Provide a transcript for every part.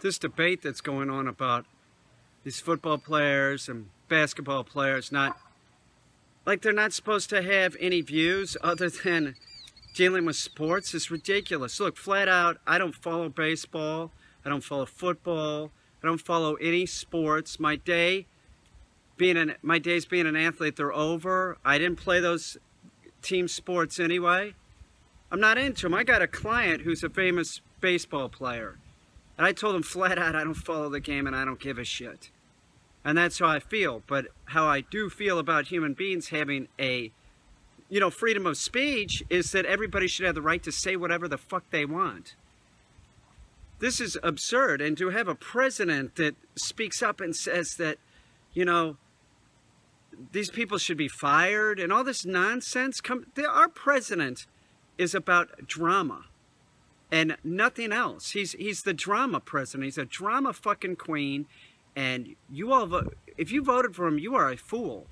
this debate that's going on about these football players and basketball players they're not supposed to have any views other than dealing with sports is ridiculous. Look, flat out, I don't follow baseball. I don't follow football. I don't follow any sports. My days being an athlete, they're over. I didn't play those team sports anyway. I'm not into them. I got a client who's a famous baseball player. And I told him flat out, I don't follow the game and I don't give a shit. And that's how I feel. But how I do feel about human beings having a, freedom of speech is that everybody should have the right to say whatever the fuck they want. This is absurd. And to have a president that speaks up and says that, these people should be fired and all this nonsense. Our president is about drama and nothing else. He's the drama president. He's a drama fucking queen. And you all if you voted for him, you are a fool.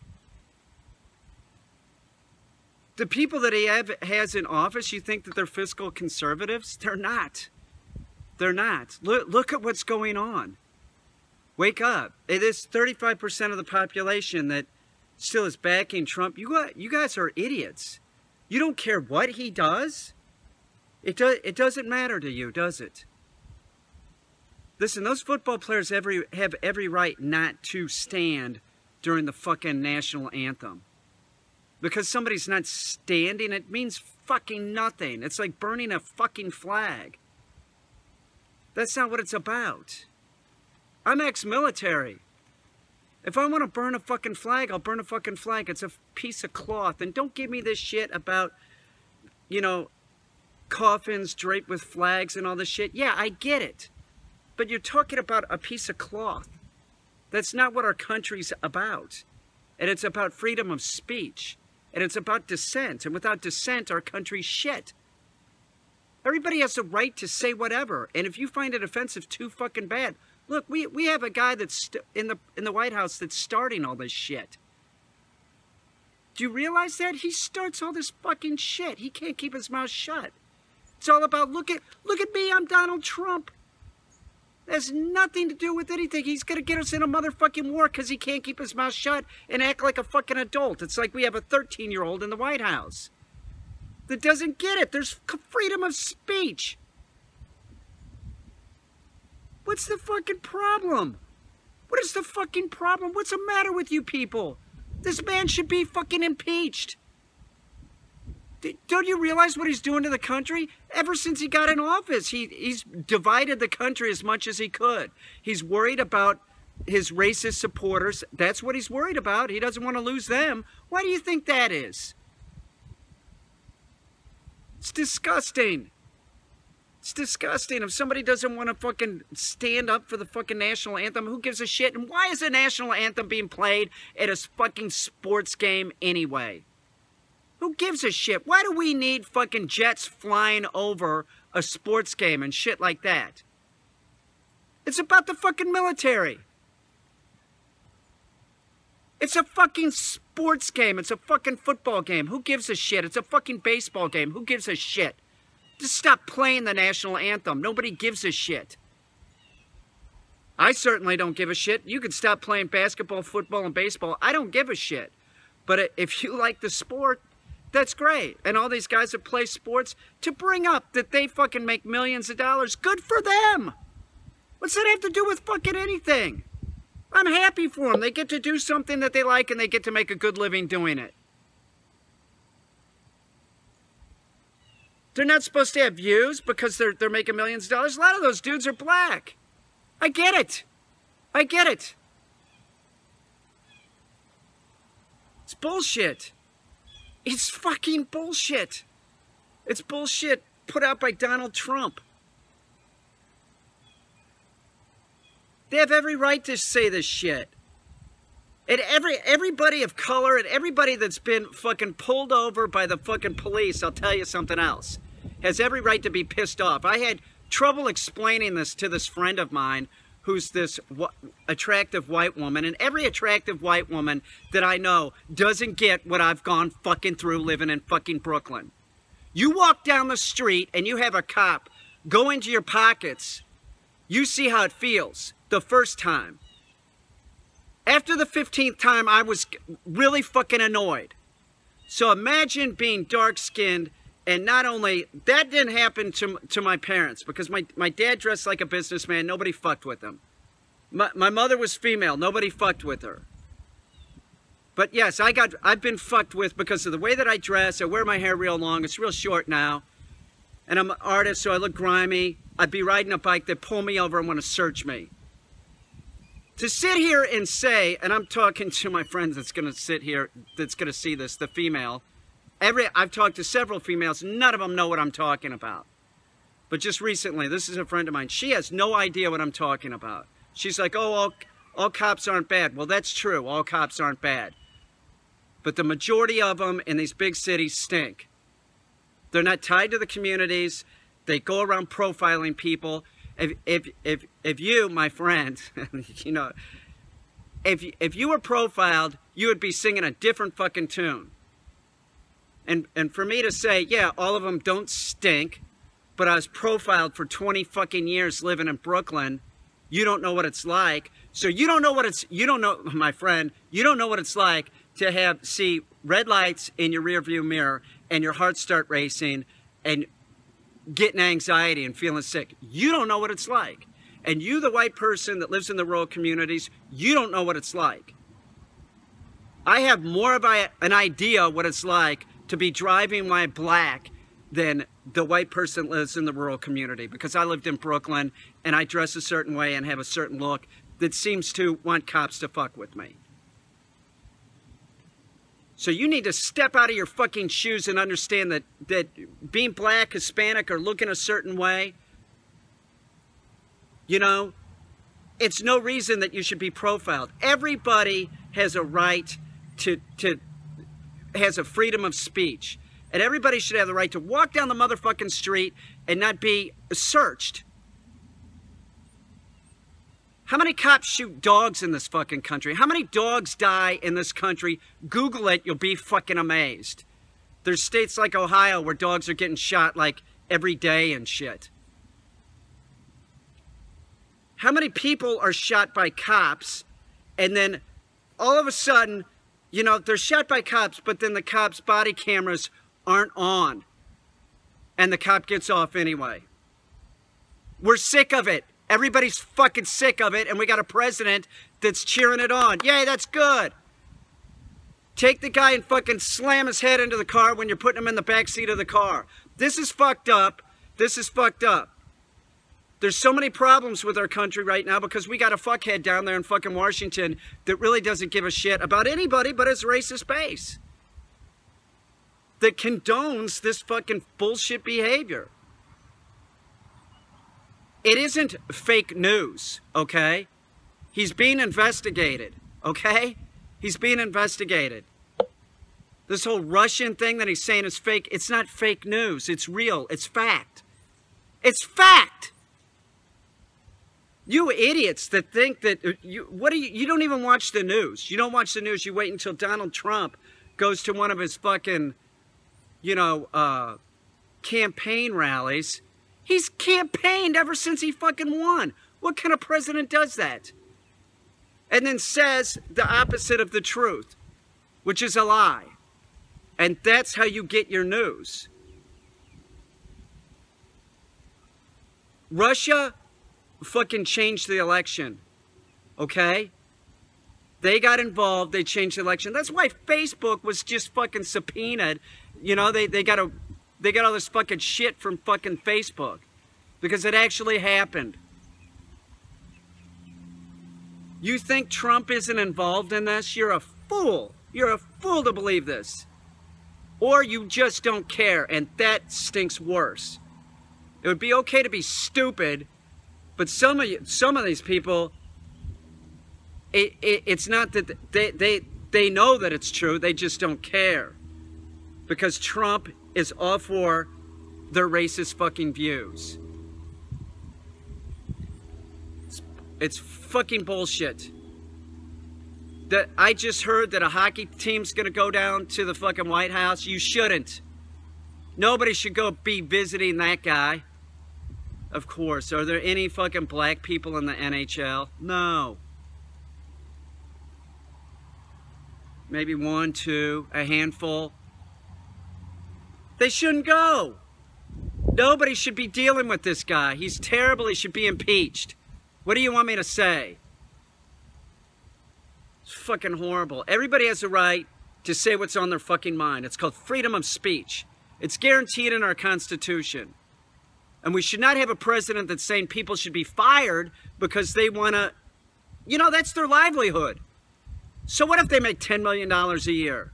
The people that he has in office, you think that they're fiscal conservatives? They're not. They're not. Look at what's going on. Wake up. It is 35% of the population that still is backing Trump. You guys are idiots. You don't care what he does? It doesn't matter to you, does it? Listen, those football players have every right not to stand during the fucking national anthem. Because somebody's not standing, it means fucking nothing. It's like burning a fucking flag. That's not what it's about. I'm ex-military. If I want to burn a fucking flag, I'll burn a fucking flag. It's a piece of cloth. And don't give me this shit about, coffins draped with flags and all this shit. Yeah, I get it. But you're talking about a piece of cloth. That's not what our country's about. And it's about freedom of speech. And it's about dissent. And without dissent, our country's shit. Everybody has the right to say whatever. And if you find it offensive, too fucking bad. Look, we have a guy that's in the White House that's starting all this shit. Do you realize that? He starts all this fucking shit. He can't keep his mouth shut. It's all about, look at me, I'm Donald Trump. It has nothing to do with anything. He's going to get us in a motherfucking war because he can't keep his mouth shut and act like a fucking adult. It's like we have a 13-year-old in the White House that doesn't get it. There's freedom of speech. What's the fucking problem? What is the fucking problem? What's the matter with you people? This man should be fucking impeached. Don't you realize what he's doing to the country? Ever since he got in office, he's divided the country as much as he could. He's worried about his racist supporters. That's what he's worried about. He doesn't want to lose them. Why do you think that is? It's disgusting. It's disgusting. If somebody doesn't want to fucking stand up for the fucking national anthem, who gives a shit? And why is the national anthem being played at a fucking sports game anyway? Who gives a shit? Why do we need fucking jets flying over a sports game and shit like that? It's about the fucking military. It's a fucking sports game. It's a fucking football game. Who gives a shit? It's a fucking baseball game. Who gives a shit? Just stop playing the national anthem. Nobody gives a shit. I certainly don't give a shit. You can stop playing basketball, football, and baseball. I don't give a shit. But if you like the sport, that's great. And all these guys that play sports, to bring up that they fucking make millions of dollars, good for them. What's that have to do with fucking anything? I'm happy for them. They get to do something that they like and they get to make a good living doing it. They're not supposed to have views because they're making millions of dollars. A lot of those dudes are black. I get it. I get it. It's bullshit. It's fucking bullshit. It's bullshit put out by Donald Trump. They have every right to say this shit. And everybody of color and everybody that's been fucking pulled over by the fucking police, I'll tell you something else, has every right to be pissed off. I had trouble explaining this to this friend of mine who's this attractive white woman, and every attractive white woman that I know doesn't get what I've gone fucking through living in fucking Brooklyn. You walk down the street and you have a cop go into your pockets You see how it feels the first time. After the 15th time, I was really fucking annoyed. So imagine being dark-skinned, and not only, that didn't happen to my parents, because my dad dressed like a businessman, nobody fucked with him. My mother was female, nobody fucked with her. But yes, I've been fucked with because of the way that I dress. I wear my hair real long, it's real short now. And I'm an artist, so I look grimy. I'd be riding a bike, they'd pull me over and want to search me. To sit here and say, and I'm talking to my friend that's going to sit here, that's going to see this, the female. I've talked to several females, none of them know what I'm talking about. But just recently, this is a friend of mine, she has no idea what I'm talking about. She's like, oh, all cops aren't bad. Well, that's true, all cops aren't bad. But the majority of them in these big cities stink. They're not tied to the communities. They go around profiling people. If you, my friend, you know, if you were profiled, you would be singing a different fucking tune. And for me to say, yeah, all of them don't stink, but I was profiled for 20 fucking years living in Brooklyn, you don't know what it's like. So you don't know, my friend, you don't know what it's like to see red lights in your rearview mirror and your heart start racing and getting anxiety and feeling sick. You don't know what it's like. And you, the white person that lives in the rural communities, you don't know what it's like. I have more of an idea what it's like to be driving while black than the white person that lives in the rural community, because I lived in Brooklyn and I dress a certain way and have a certain look that seems to want cops to fuck with me. So you need to step out of your fucking shoes and understand that being black, Hispanic, or looking a certain way, you know, it's no reason that you should be profiled. Everybody has a right has a freedom of speech. And everybody should have the right to walk down the motherfucking street and not be searched. How many cops shoot dogs in this fucking country? How many dogs die in this country? Google it, you'll be fucking amazed. There's states like Ohio where dogs are getting shot like every day and shit. How many people are shot by cops and then all of a sudden, you know, they're shot by cops, but then the cops' body cameras aren't on and the cop gets off anyway. We're sick of it. Everybody's fucking sick of it, and we got a president that's cheering it on. Yay, that's good. Take the guy and fucking slam his head into the car when you're putting him in the back seat of the car. This is fucked up. This is fucked up. There's so many problems with our country right now because we got a fuckhead down there in fucking Washington that really doesn't give a shit about anybody but his racist base. That condones this fucking bullshit behavior. It isn't fake news, okay? He's being investigated, okay? He's being investigated. This whole Russian thing that he's saying is fake, it's not fake news. It's real. It's fact. It's fact! You idiots that think that, you don't even watch the news. You don't watch the news. You wait until Donald Trump goes to one of his fucking, you know, campaign rallies. He's campaigned ever since he fucking won. What kind of president does that? And then says the opposite of the truth, which is a lie. And that's how you get your news. Russia fucking changed the election, okay? They got involved, they changed the election. That's why Facebook was just fucking subpoenaed. You know, they got all this fucking shit from fucking Facebook because it actually happened. You think Trump isn't involved in this? You're a fool. You're a fool to believe this. Or you just don't care, and that stinks worse. It would be okay to be stupid, but some of these people, it's not that they know that it's true, they just don't care. Because Trump is all for their racist fucking views. It's fucking bullshit. That I just heard that a hockey team's gonna go down to the fucking White House. You shouldn't. Nobody should go be visiting that guy. Of course. Are there any fucking black people in the NHL? No. Maybe one, two, a handful. They shouldn't go. Nobody should be dealing with this guy. He's terrible. He should be impeached. What do you want me to say? It's fucking horrible. Everybody has a right to say what's on their fucking mind. It's called freedom of speech. It's guaranteed in our Constitution. And we should not have a president that's saying people should be fired because they want to, you know, that's their livelihood. So what if they make $10 million a year?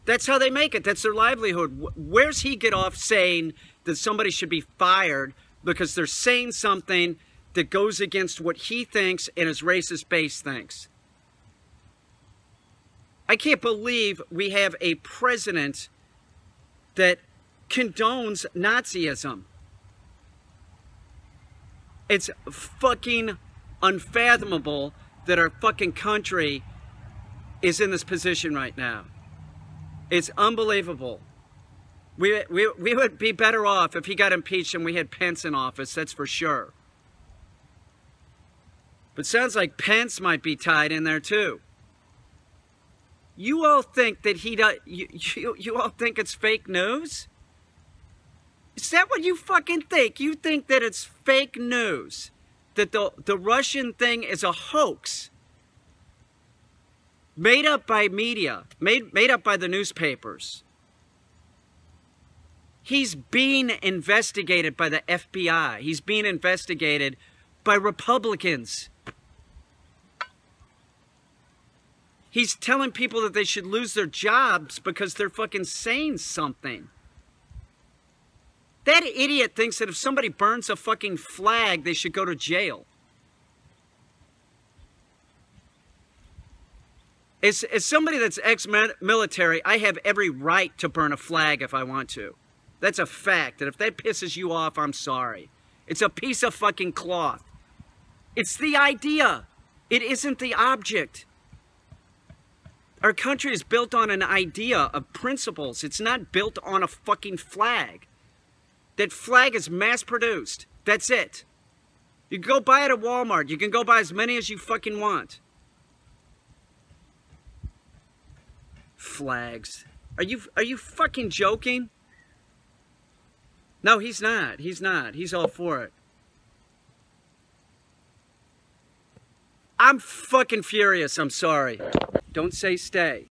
That's how they make it. That's their livelihood. Where's he get off saying that somebody should be fired because they're saying something that goes against what he thinks and his racist base thinks? I can't believe we have a president that condones Nazism. It's fucking unfathomable that our fucking country is in this position right now. It's unbelievable. We would be better off if he got impeached and we had Pence in office, that's for sure. But sounds like Pence might be tied in there too. You all think that you all think it's fake news? Is that what you fucking think? You think that it's fake news? That the Russian thing is a hoax? Made up by media, made up by the newspapers. He's being investigated by the FBI. He's being investigated by Republicans. He's telling people that they should lose their jobs because they're fucking saying something. That idiot thinks that if somebody burns a fucking flag, they should go to jail. As somebody that's ex-military, I have every right to burn a flag if I want to. That's a fact. And if that pisses you off, I'm sorry. It's a piece of fucking cloth. It's the idea. It isn't the object. Our country is built on an idea of principles. It's not built on a fucking flag. That flag is mass-produced. That's it. You can go buy it at Walmart. You can go buy as many as you fucking want. Flags. Are you fucking joking? No, he's not. He's not. He's all for it. I'm fucking furious. I'm sorry. Don't say stay.